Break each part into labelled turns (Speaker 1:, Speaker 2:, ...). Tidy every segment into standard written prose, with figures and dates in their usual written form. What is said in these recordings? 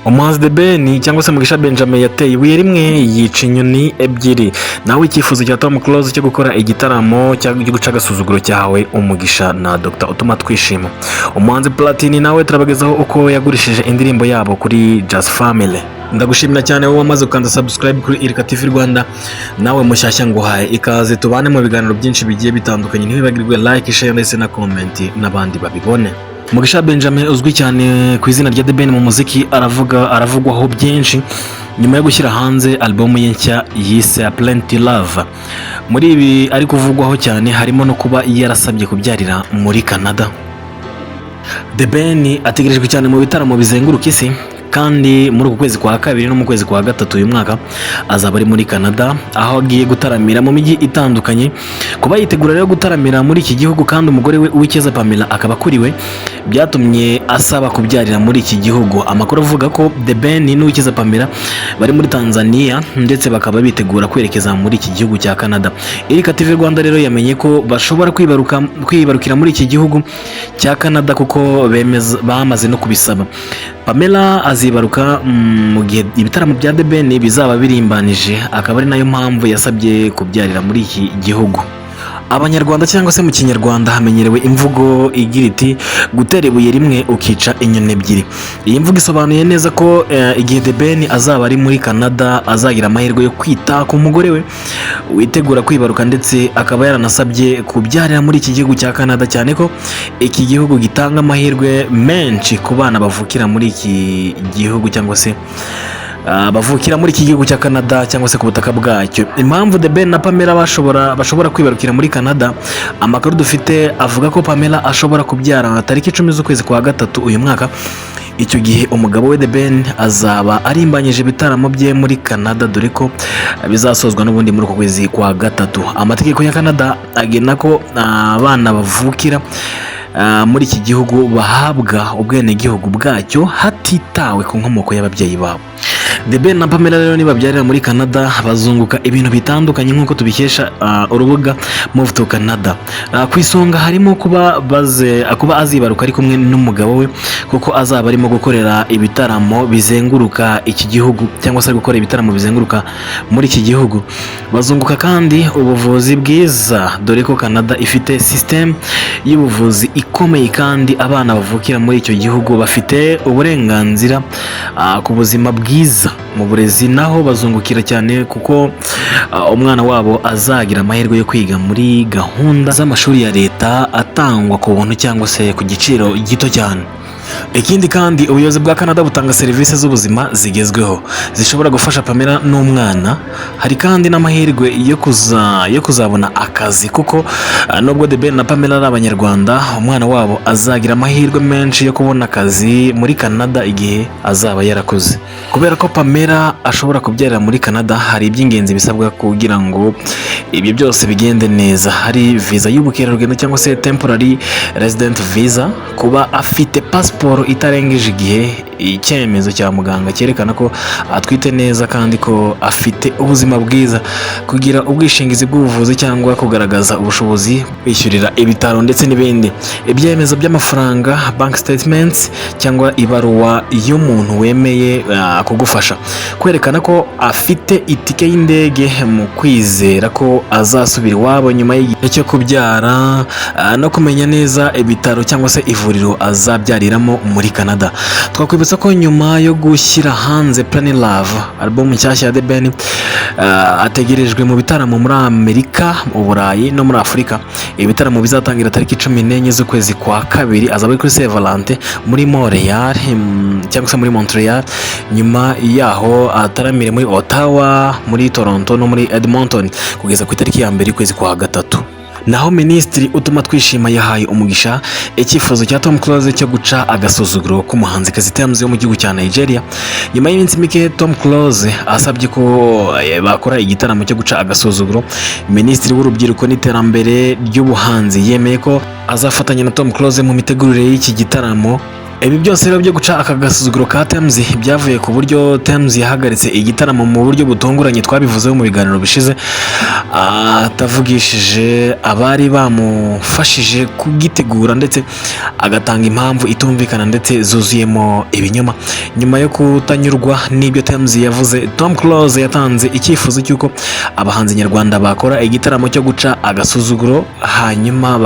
Speaker 1: umuhanzi The Ben cyangwa se Mugisha Benjamin yateye ibuye rimwe yica inyoni ebyiri. Nawe icyifuzo cya Tom Close cyo gukora igitaramo cyo guca agasuzuguro cyawe Umugisha na Dr Utuma Twishima. Umuhanzi Platini nawe turabagezaho uko yagurishije indirimbo yabo kuri Just Family. Ndagushimira cyane wowe wamaze ukanda subscribe kuri Irika TV Rwanda, nawe mushyashya nguhaye ikaze tubane mu biganiro byinshi bigiye bitandukanye. Ntibibagirwe like, share ndetse na comment n'abandi babibone. Mugisha Benjamin uzwi cyane ku izina rya The Ben mu muziki aravugwaho byinshi nyuma yo gushyira hanze album ye nshya yise Plenty Love. Muri ibi ari kuvugwaho cyane harimo no kuba yarasabye kubyarira muri Canada. The Ben ategerejwe cyane mu bitaramo bizenguruka isi, kandi muri uku kwezi kwa kabiri no mu kwezi kwa gatatu uyu mwaka azaba ari muri Canada, aho agiye gutaramira mu mijyi itandukanye. Kuba yitegura rero gutaramira muri iki gihugu kandi umugore we Uwicyeza Pamela akaba akuriwe, byatumye asaba kubyarira muri iki gihugu. Amakuru avuga ko The Ben n'Uwicyeza Pamela bari muri Tanzania ndetse bakaba bitegura kwerekeza muri iki gihugu cya Canada. Irika TV Rwanda rero yamenye ko bashobora kwibarukira muri iki gihugu cya Canada kuko bamaze no kubisaba. Pamela azibaruka mu gihe ibitaramo bya The Ben bizaba birimbanije, akaba ari nayo mpamvu yasabye kubyarira muri iki gihugu. Abanyarwanda cyangwa se mu kinyarwanda hamenyerewe imvugo igira iti gutera ibuye rimwe ukica inyoni ebyiri. Iyi mvugo isobanuye neza ko igihe The Ben azaba ari muri Canada azagira amahirwe yo kwita ku mugore we witegura kwibaruka, ndetse akaba yaranasabye kubyarira muri iki gihugu cya Canada, cyane ko iki gihugu gitanga amahirwe menshi ku bana bavukira muri iki gihugu cyangwa se bavukira muri iki gihugu cya Canada cyangwa se ku butaka bwacyo. Impamvu The Ben na Pamela bashobora kwibarukira muri Canada, amakuru dufite avuga ko Pamela ashobora kubyara tariki 10 z'ukwezi kwa gatatu uyu mwaka. Icyo gihe umugabo we The Ben azaba arimbanyije ibitaramo bye muri Canada, dore ko bizasozwa n'ubundi muri uko kwezi kwa gatatu. Amategeko ya Canada agena ko abana bavukira muri iki gihugu bahabwa ubwenegihugu bwacyo hatitawe ku nkomoko y'ababyeyi babo. The Ben na Pamela rero nibabyarira muri Canada bazunguka ibintu bitandukanye nk'uko tubikesha urubuga Move to Canada. Ku isonga harimo kuba azibaruka ari kumwe n'umugabo we, kuko azaba arimo gukorera ibitaramo bizenguruka iki gihugu cyangwa se gukora ibitaramo bizenguruka muri iki gihugu. Bazunguka kandi ubuvuzi bwiza, dore ko Canada ifite system y'ubuvuzi ikomeye, kandi abana bavukira muri icyo gihugu bafite uburenganzira ku buzima bwiza. Mu burezi naho bazungukira cyane, kuko umwana wabo azagira amahirwe yo kwiga muri gahunda z'amashuri ya leta atangwa ku buntu cyangwa se ku giciro gito cyane. Ikindi kandi ubuyobozi bwa Canada butanga serivisi z'ubuzima zigezweho zishobora gufasha Pamela n'umwana. Hari kandi n'amahirwe yo kuzabona akazi, kuko nubwo The Ben na Pamela ari Abanyarwanda, umwana wabo azagira amahirwe menshi yo kubona akazi muri Canada igihe azaba yarakoze. Kubera ko Pamela ashobora kubyarira muri Canada, hari iby'ingenzi bisabwa kugira ngo ibyo byose bigende neza. Hari visa y'ubukerarugendo cyangwa se temporary resident visa, kuba afite pasiporo itarengeje igihe, icyemezo cya muganga cyerekana ko atwite neza kandi ko afite ubuzima bwiza, kugira ubwishingizi bw'ubuvuzi cyangwa kugaragaza ubushobozi kwishyurira ibitaro ndetse n'ibindi, ibyemezo by'amafaranga bank statements cyangwa ibaruwa y'umuntu wemeye kugufasha, kwerekana ko afite itike y'indege mu kwizera ko azasubira iwabo nyuma y'igihe cyo kubyara, no kumenya neza ibitaro cyangwa se ivuriro azabyariramo muri Canada. Twakwibutsa ko nyuma yo gushyira hanze Plenty Love, album nshyashya ya The Ben, ategerejwe mu bitaramo muri Amerika, mu Burayi no muri Afurika. Ibitaramo bizatangira tariki 14 z'ukwezi kwa kabiri, azaba ari kuri Saint Valentin muri Montreal cyangwa se muri Montreal. Nyuma yaho ataramire muri Ottawa, muri Toronto no muri Edmonton kugeza ku itariki ya 2 y'ukwezi kwa gatatu. Naho Minisitiri Utuma Twishima yahaye umugisha icyifuzo cya Tom Close cyo guca agasuzuguro k'umuhanzi Kizito wo mu gihugu cya Nigeria. Nyuma y'iminsi mike Tom Close asabye ko bakora igitaramo cyo guca agasuzuguro, Minisitiri w'Urubyiruko n'Iterambere ry'Ubuhanzi yemeye ko azafatanya na Tom Close mu mitegurire y'iki gitaramo Ibi byose rero byo guca aka gasuzuguro ka Tems byavuye ku buryo Tems yahagaritse igitaramo mu buryo butunguranye, twabivuzeho mu biganiro bishize, atavugishije abari bamufashije kugitegura ndetse agatanga impamvu itumvikana ndetse zuzuyemo ibinyoma. Nyuma yo kutanyurwa n'ibyo Tems yavuze, Tom Close yatanze icyifuzo cy'uko abahanzi nyarwanda bakora igitaramo cyo guca agasuzuguro, hanyuma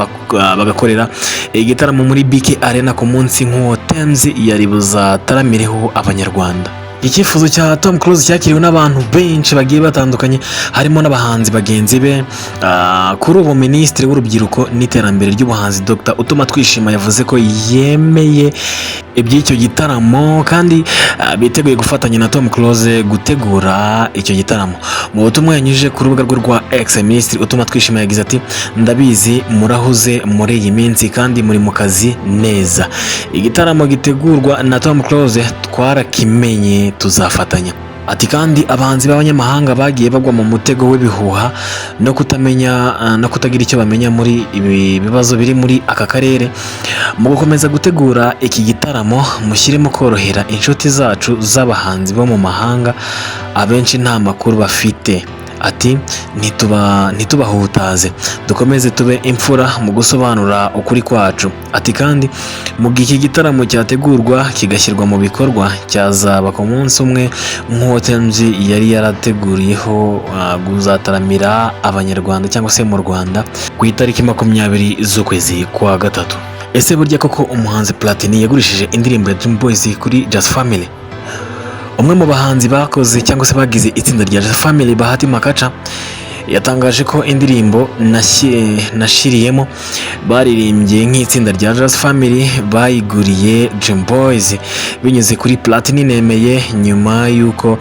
Speaker 1: bagakorera igitaramo muri BK Arena ku munsi nk'uwo Tems yari buzataramireho abanyarwanda. Icyifuzo cya Tom Close cyakiriwe n'abantu benshi bagiye batandukanye, harimo n'abahanzi bagenzi be. Kuri ubu Minisitiri w'Urubyiruko n'Iterambere ry'Ubuhanzi Dr Utumatwishima yavuze ko yemeye iby'icyo gitaramo kandi biteguye gufatanya na Tom Close gutegura icyo gitaramo. Mu butumwa yanyujije ku rubuga rwe rwa X, Minisitiri Utumatwishima yagize ati: ndabizi murahuze muri iyi minsi kandi muri mu kazi neza. Igitaramo gitegurwa na Tom Close twarakimenye, tuzafatanya. Ati kandi abahanzi b'abanyamahanga bagiye bagwa mu mutego w'ibihuha no kutagira icyo bamenya muri ibi bibazo biri muri aka karere. Mu gukomeza gutegura iki gitaramo, mushyiremo korohera inshuti zacu z'abahanzi bo mu mahanga, abenshi nta makuru bafite. Ati ntitubahutaze, dukomeze tube imfura mu gusobanura ukuri kwacu. Ati kandi mu gihe iki gitaramo cyategurwa kigashyirwa mu bikorwa, cyazaba ku munsi umwe nk'uwo Tems yari yarateguriyeho kuzataramira abanyarwanda cyangwa se mu Rwanda ku itariki 20 z'ukwezi kwa gatatu. Ese burya koko umuhanzi Platini yagurishije indirimbo ya Dream Boys kuri Just Family? Umwe mu bahanzi bakoze cyangwa se bagize itsinda rya Just Family, Bahati Makacha, yatangaje ko indirimbo nashiriyemo baririmbye nk'itsinda rya Just Family bayiguriye Dream Boys binyuze kuri Platini Nemeye nyuma y'uko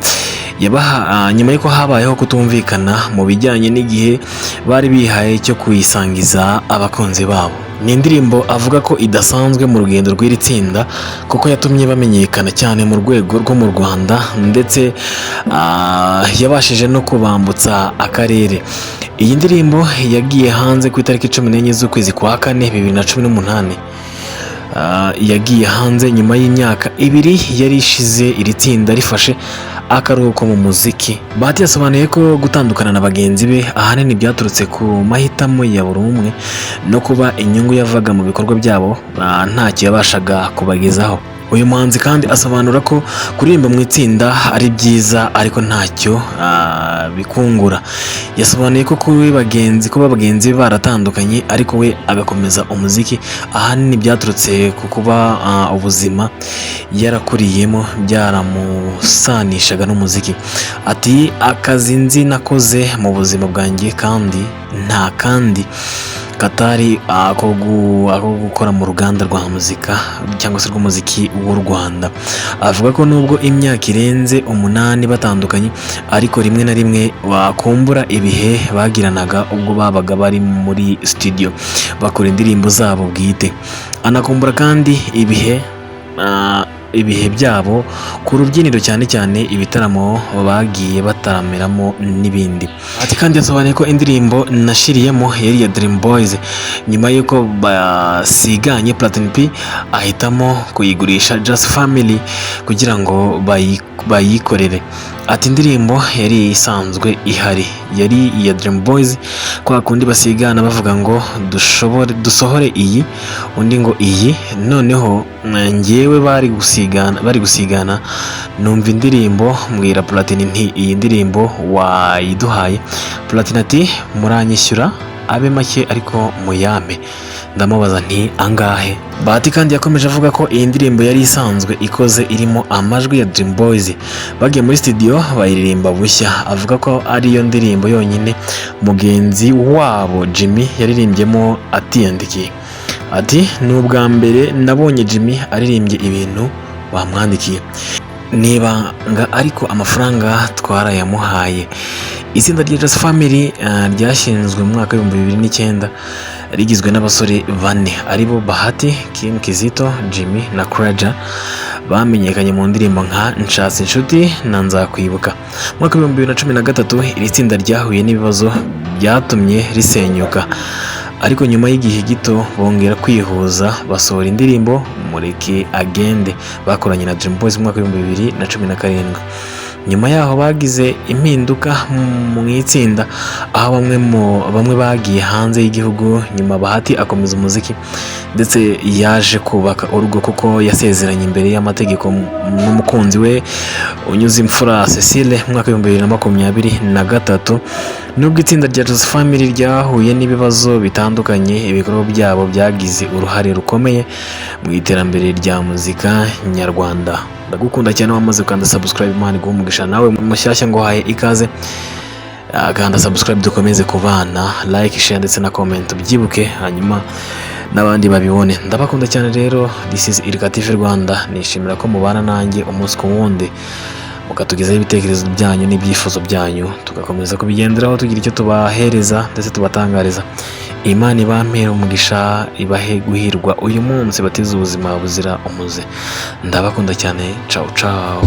Speaker 1: habayeho kutumvikana mu bijyanye n'igihe bari bihaye cyo kuyisangiza abakunzi babo. Ni indirimbo avuga ko idasanzwe mu rugendo rw'iri tsinda kuko yatumye bamenyekana cyane mu rwego rwo mu Rwanda ndetse yabashije no kubambutsa akarere. Iyi ndirimbo yagiye hanze ku itariki 14 z'ukwezi kwa kane 2018. Yagiye hanze nyuma y'imyaka 2 yari ishize iri tsinda rifashe akaruhuko mu muziki. Bahati yasobanuye ko gutandukana na bagenzi be ahanini byaturutse ku mahitamo ya buri umwe no kuba inyungu yavaga mu bikorwa byabo ntacyo yabashaga kubagezaho. Uyu muhanzi kandi asobanura ko kuririmba mu itsinda ari byiza ariko ntacyo bikungura. Yasobanuye ko kuba bagenzi baratandukanye ariko we agakomeza umuziki ahanini byaturutse ku kuba ubuzima yarakuriyemo byaramusanishaga n'umuziki. Ati akazi nzi nakoze mu buzima bwanjye kandi nta kandi katari ako gukora mu ruganda rwa muzika cyangwa se rw'umuziki w'u Rwanda. Avuga ko nubwo imyaka irenze 8 batandukanye ariko rimwe na rimwe wakumbura ibihe bagiranaga ubwo babaga bari muri studio bakora indirimbo zabo bwite. Anakumbura kandi ibihe byabo ku rubyiniro, cyane cyane ibitaramo bagiye bataramiramo n'ibindi. Ati kandi yasobanuye ko indirimbo nashiriyemo yari iya Dream Boys nyuma y'uko basiganye Platini P ahitamo kuyigurisha Just Family kugira ngo bayikorere. Ati indirimbo yari isanzwe ihari yari iya Dream Boys, kwa kundi basigana bavuga ngo dusohore iyi undi ngo iyi, noneho njyewe bari gusigana numva indirimbo mbwira Platini nti iyi ndirimbo wayiduhaye. Platini ati muranyishyura abe make ariko muyame. Ndamubaza nti angahe? Bahati kandi yakomeje avuga ko iyi ndirimbo yari isanzwe ikoze irimo amajwi ya Dream Boys, bagiye muri studio bayiririmba bushya. Avuga ko ariyo ndirimbo yonyine mugenzi wabo Jimmy yaririmbyemo atiyandikiye. Ati ni ubwa mbere nabonye Jimmy aririmbye ibintu bamwandikiye, nibanga ariko amafaranga twarayamuhaye. Itsinda rya Just Family ryashinzwe mu mwaka w'2009 rigizwe n'abasore 4 aribo Bahati, Kim Kizito, Jimmy na Kraja. Bamenyekanye mu ndirimbo nka Nshatse Inshuti na Nzakwibuka. Mu mwaka w'2013 iri tsinda ryahuye n'ibibazo byatumye risenyuka. ariko nyuma y'igihe gito bongera kwihuza basohora indirimbo Mureke Agende bakoranye na Dream Boys mu mwaka w'ibihumbi 2017. Nyuma yaho bagize impinduka mu itsinda, aho bamwe bagiye hanze y'igihugu. Nyuma Bahati akomeza umuziki ndetse yaje kubaka urugo kuko yasezeranye imbere y'amategeko n'umukunzi we Unyuzimfura Cecile mu mwaka w'2023. Nubwo itsinda rya Jazz Family ryahuye n'ibibazo bitandukanye, ibikorwa byabo byagize uruhare rukomeye mu iterambere rya muzika nyarwanda. Ndagukunda cyane wamaze kanda subscribe, Imana iguhe umugisha. Nawe mushyashya ngo haye ikaze, kanda subscribe dukomeze kubana, like, share ndetse na comment byibuke, hanyuma n'abandi babibone. Ndabakunda cyane rero. This is Irika TV Rwanda. Nishimira ko mubana nanjye umunsi ku wundi, mukatugezaho ibitekerezo byanyu n'ibyifuzo byanyu, tugakomeza kubigenderaho tugira icyo tubahereza ndetse tubatangariza. Imana ibampere umugisha, ibahe guhirwa uyu munsi, bateze ubuzima buzira umuze. Ndabakunda cyane. Ciao ciao.